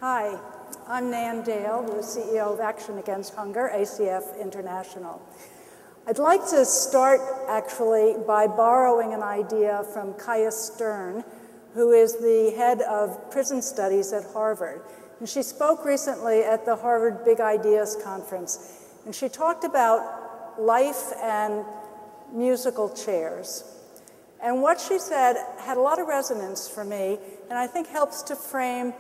Hi, I'm Nan Dale, the CEO of Action Against Hunger, ACF International. I'd like to start actually by borrowing an idea from Kaya Stern, who is the head of prison studies at Harvard. And she spoke recently at the Harvard Big Ideas Conference, and she talked about life and musical chairs. And what she said had a lot of resonance for me, and I think helps to frame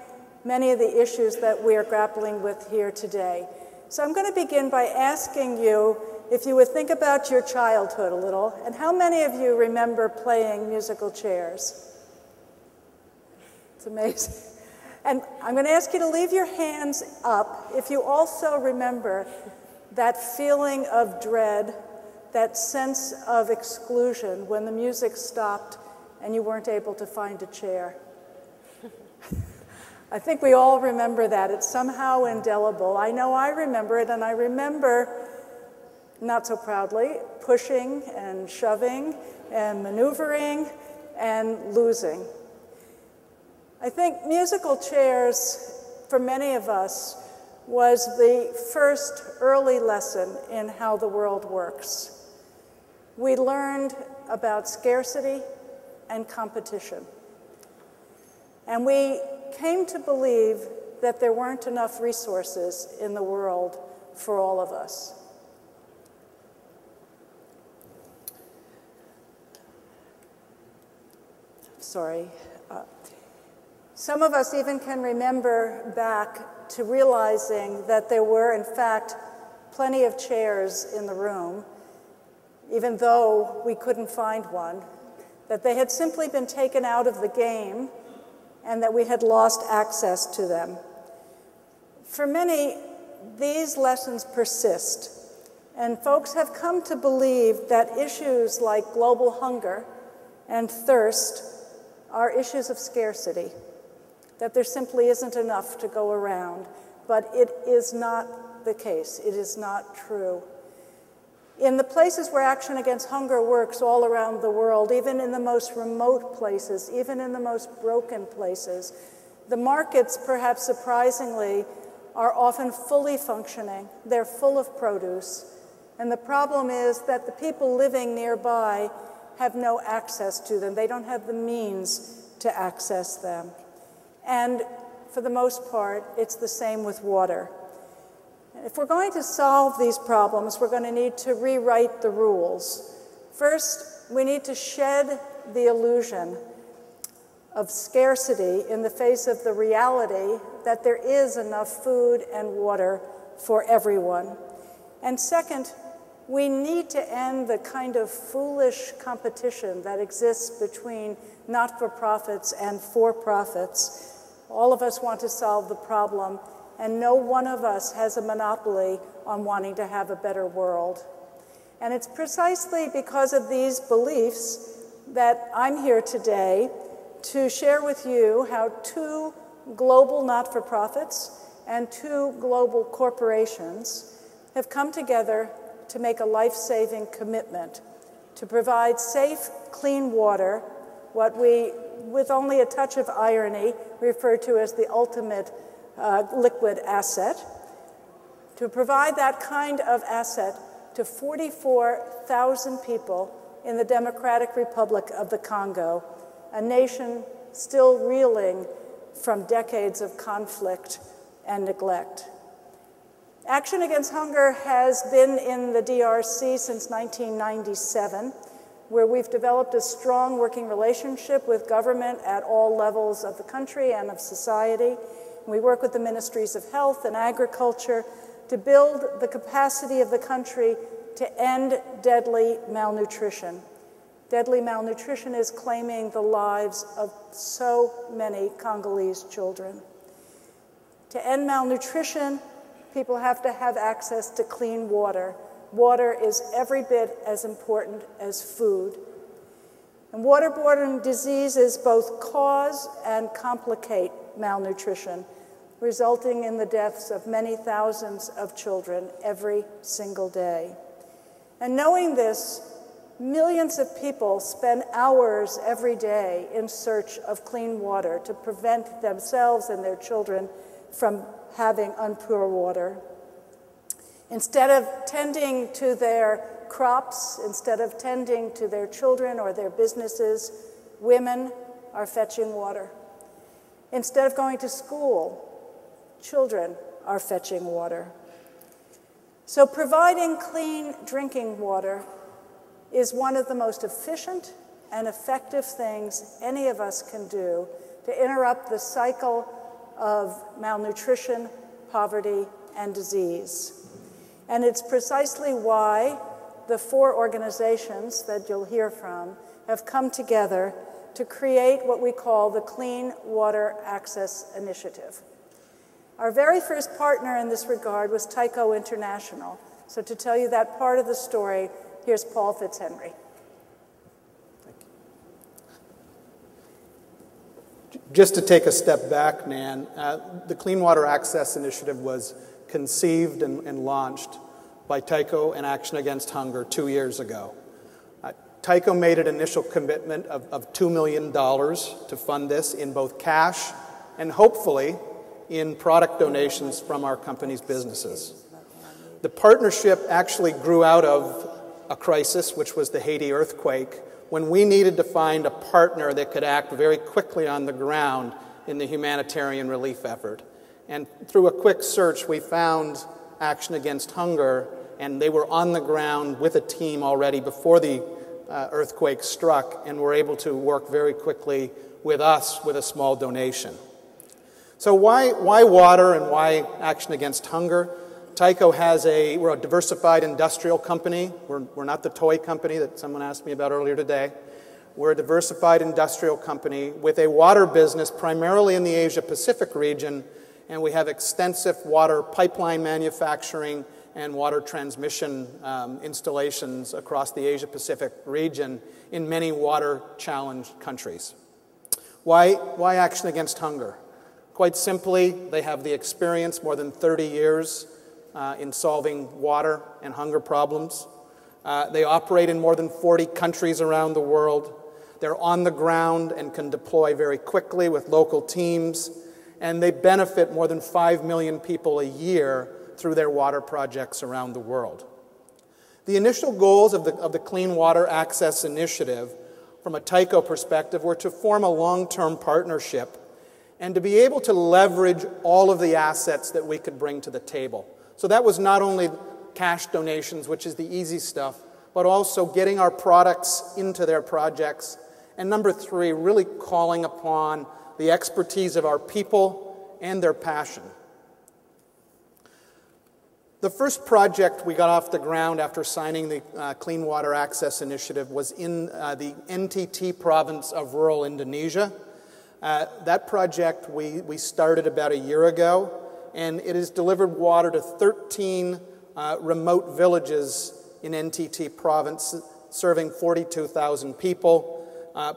many of the issues that we are grappling with here today. So I'm going to begin by asking you if you would think about your childhood a little, and how many of you remember playing musical chairs? It's amazing. And I'm going to ask you to leave your hands up if you also remember that feeling of dread, that sense of exclusion when the music stopped and you weren't able to find a chair. I think we all remember that. It's somehow indelible. I know I remember it, and I remember, not so proudly, pushing and shoving and maneuvering and losing. I think musical chairs, for many of us, was the first early lesson in how the world works. We learned about scarcity and competition. And we came to believe that there weren't enough resources in the world for all of us. Sorry. Some of us even can remember back to realizing that there were, in fact, plenty of chairs in the room, even though we couldn't find one, that they had simply been taken out of the game and that we had lost access to them. For many, these lessons persist, and folks have come to believe that issues like global hunger and thirst are issues of scarcity, that there simply isn't enough to go around. But it is not the case. It is not true. In the places where Action Against Hunger works all around the world, even in the most remote places, even in the most broken places, the markets, perhaps surprisingly, are often fully functioning. They're full of produce. And the problem is that the people living nearby have no access to them. They don't have the means to access them. And for the most part, it's the same with water. If we're going to solve these problems, we're going to need to rewrite the rules. First, we need to shed the illusion of scarcity in the face of the reality that there is enough food and water for everyone. And second, we need to end the kind of foolish competition that exists between not-for-profits and for-profits. All of us want to solve the problem, and no one of us has a monopoly on wanting to have a better world. And it's precisely because of these beliefs that I'm here today to share with you how two global not-for-profits and two global corporations have come together to make a life-saving commitment to provide safe, clean water, what we, with only a touch of irony, refer to as the ultimate liquid asset, to provide that kind of asset to 44,000 people in the Democratic Republic of the Congo, a nation still reeling from decades of conflict and neglect. Action Against Hunger has been in the DRC since 1997, where we've developed a strong working relationship with government at all levels of the country and of society. We work with the Ministries of Health and Agriculture to build the capacity of the country to end deadly malnutrition. Deadly malnutrition is claiming the lives of so many Congolese children. To end malnutrition, people have to have access to clean water. Water is every bit as important as food. And waterborne diseases both cause and complicate malnutrition, resulting in the deaths of many thousands of children every single day. And knowing this, millions of people spend hours every day in search of clean water to prevent themselves and their children from having impure water. Instead of tending to their crops, instead of tending to their children or their businesses, women are fetching water. Instead of going to school, children are fetching water. So providing clean drinking water is one of the most efficient and effective things any of us can do to interrupt the cycle of malnutrition, poverty, and disease. And it's precisely why the 4 organizations that you'll hear from have come together to create what we call the Clean Water Access Initiative. Our very first partner in this regard was Tyco International. So to tell you that part of the story, here's Paul Fitzhenry. Just to take a step back, Nan, the Clean Water Access Initiative was conceived and launched by Tyco and Action Against Hunger 2 years ago. Tyco made an initial commitment of $2 million to fund this in both cash and hopefully in product donations from our company's businesses. The partnership actually grew out of a crisis, which was the Haiti earthquake, when we needed to find a partner that could act very quickly on the ground in the humanitarian relief effort. And through a quick search, we found Action Against Hunger, and they were on the ground with a team already before the earthquake struck, and were able to work very quickly with us with a small donation. So why water and why Action Against Hunger? Tyco we're a diversified industrial company. We're not the toy company that someone asked me about earlier today. We're a diversified industrial company with a water business primarily in the Asia-Pacific region, and we have extensive water pipeline manufacturing and water transmission installations across the Asia-Pacific region in many water-challenged countries. Why Action Against Hunger? Quite simply, they have the experience, more than 30 years, in solving water and hunger problems. They operate in more than 40 countries around the world. They're on the ground and can deploy very quickly with local teams, and they benefit more than 5 million people a year through their water projects around the world. The initial goals of the Clean Water Access Initiative, from a Tyco perspective, were to form a long-term partnership and to be able to leverage all of the assets that we could bring to the table. So that was not only cash donations, which is the easy stuff, but also getting our products into their projects. And number 3, really calling upon the expertise of our people and their passion. The first project we got off the ground after signing the Clean Water Access Initiative was in the NTT province of rural Indonesia. That project we started about a year ago, and it has delivered water to 13 remote villages in NTT province, serving 42,000 people.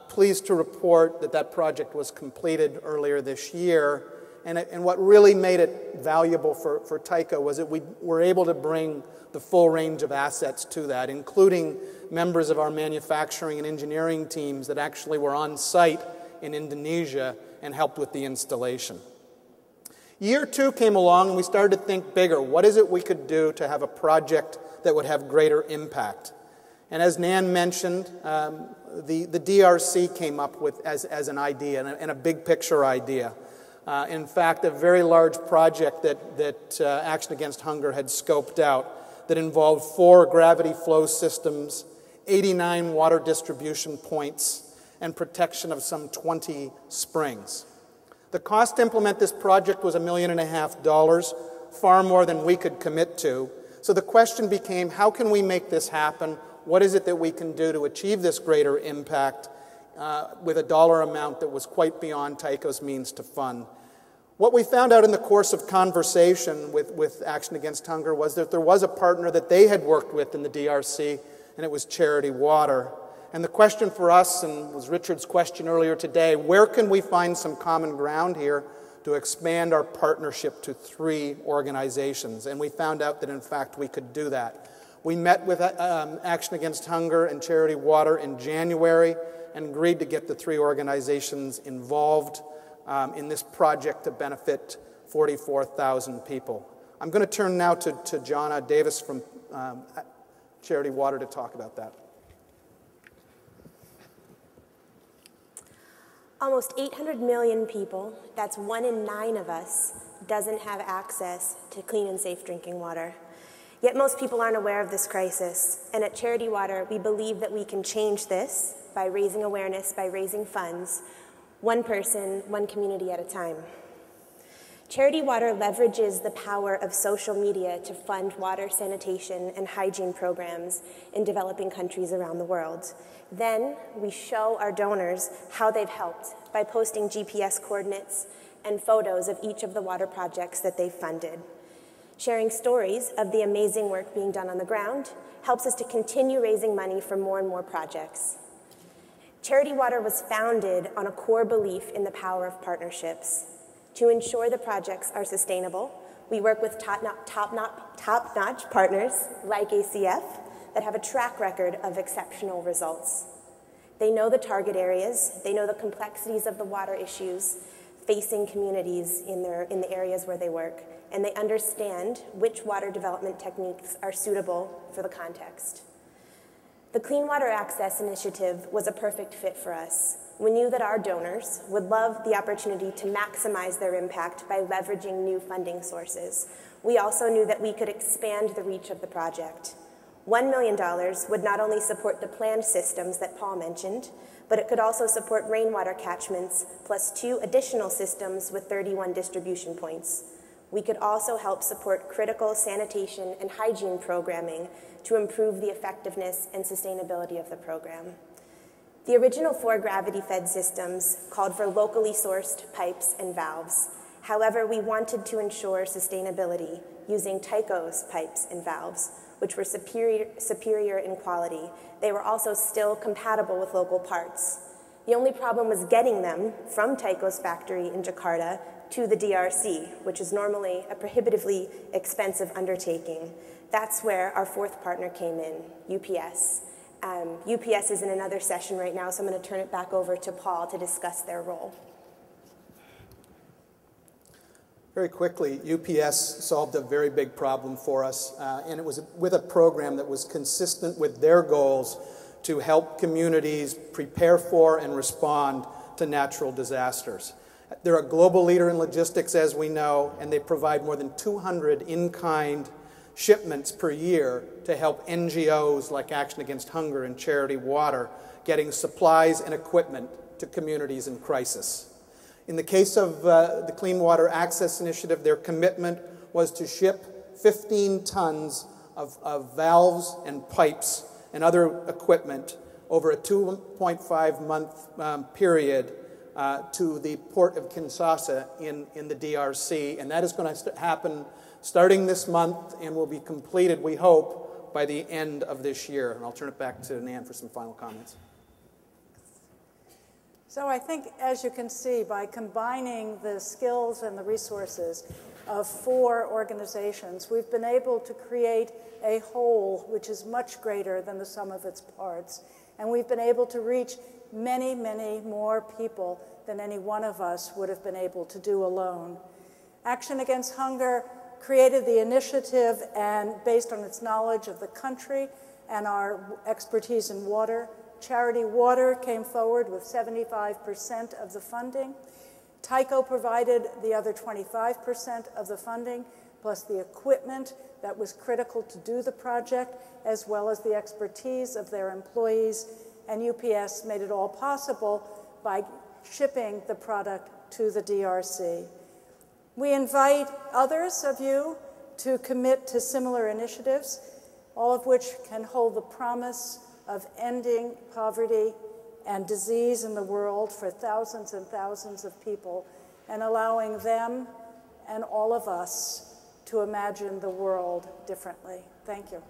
Pleased to report that project was completed earlier this year, and what really made it valuable for Tyco was that we were able to bring the full range of assets to that, including members of our manufacturing and engineering teams that actually were on site in Indonesia and helped with the installation. Year 2 came along and we started to think bigger. What is it we could do to have a project that would have greater impact? And as Nan mentioned, the DRC came up with as an idea and a big picture idea. In fact, a very large project that Action Against Hunger had scoped out that involved 4 gravity flow systems, 89 water distribution points, and protection of some 20 springs. The cost to implement this project was $1.5 million, far more than we could commit to. So the question became, how can we make this happen? What is it that we can do to achieve this greater impact with a dollar amount that was quite beyond Tyco's means to fund? What we found out in the course of conversation with Action Against Hunger was that there was a partner that they had worked with in the DRC, and it was Charity Water. And the question for us, and was Richard's question earlier today, where can we find some common ground here to expand our partnership to 3 organizations? And we found out that, in fact, we could do that. We met with Action Against Hunger and Charity Water in January and agreed to get the 3 organizations involved in this project to benefit 44,000 people. I'm going to turn now to Jonna Davis from Charity Water to talk about that. Almost 800 million people, that's 1 in 9 of us, doesn't have access to clean and safe drinking water. Yet most people aren't aware of this crisis, and at Charity Water, we believe that we can change this by raising awareness, by raising funds, one person, one community at a time. Charity Water leverages the power of social media to fund water sanitation and hygiene programs in developing countries around the world. Then we show our donors how they've helped by posting GPS coordinates and photos of each of the water projects that they've funded. Sharing stories of the amazing work being done on the ground helps us to continue raising money for more and more projects. Charity Water was founded on a core belief in the power of partnerships. To ensure the projects are sustainable, we work with top-notch partners like ACF that have a track record of exceptional results. They know the target areas, they know the complexities of the water issues facing communities in the areas where they work, and they understand which water development techniques are suitable for the context. The Clean Water Access Initiative was a perfect fit for us. We knew that our donors would love the opportunity to maximize their impact by leveraging new funding sources. We also knew that we could expand the reach of the project. $1 million would not only support the planned systems that Paul mentioned, but it could also support rainwater catchments, plus 2 additional systems with 31 distribution points. We could also help support critical sanitation and hygiene programming to improve the effectiveness and sustainability of the program. The original 4 gravity-fed systems called for locally sourced pipes and valves. However, we wanted to ensure sustainability using Tyco's pipes and valves, which were superior in quality. They were also still compatible with local parts. The only problem was getting them from Tyco's factory in Jakarta to the DRC, which is normally a prohibitively expensive undertaking. That's where our 4th partner came in, UPS. UPS is in another session right now, so I'm going to turn it back over to Paul to discuss their role. Very quickly, UPS solved a very big problem for us, and it was with a program that was consistent with their goals to help communities prepare for and respond to natural disasters. They're a global leader in logistics, as we know, and they provide more than 200 in-kind shipments per year to help NGOs like Action Against Hunger and Charity Water getting supplies and equipment to communities in crisis. In the case of the Clean Water Access Initiative, their commitment was to ship 15 tons of valves and pipes and other equipment over a 2.5-month period to the port of Kinshasa in the DRC. And that is going to happen starting this month and will be completed, we hope, by the end of this year. And I'll turn it back to Nan for some final comments. So I think, as you can see, by combining the skills and the resources of 4 organizations, we've been able to create a whole which is much greater than the sum of its parts. And we've been able to reach many, many more people than any one of us would have been able to do alone. Action Against Hunger created the initiative, and based on its knowledge of the country and our expertise in water, Charity Water came forward with 75% of the funding. Tyco provided the other 25% of the funding, plus the equipment that was critical to do the project, as well as the expertise of their employees. And UPS made it all possible by shipping the product to the DRC. We invite others of you to commit to similar initiatives, all of which can hold the promise of ending poverty and disease in the world for thousands and thousands of people, and allowing them and all of us to imagine the world differently. Thank you.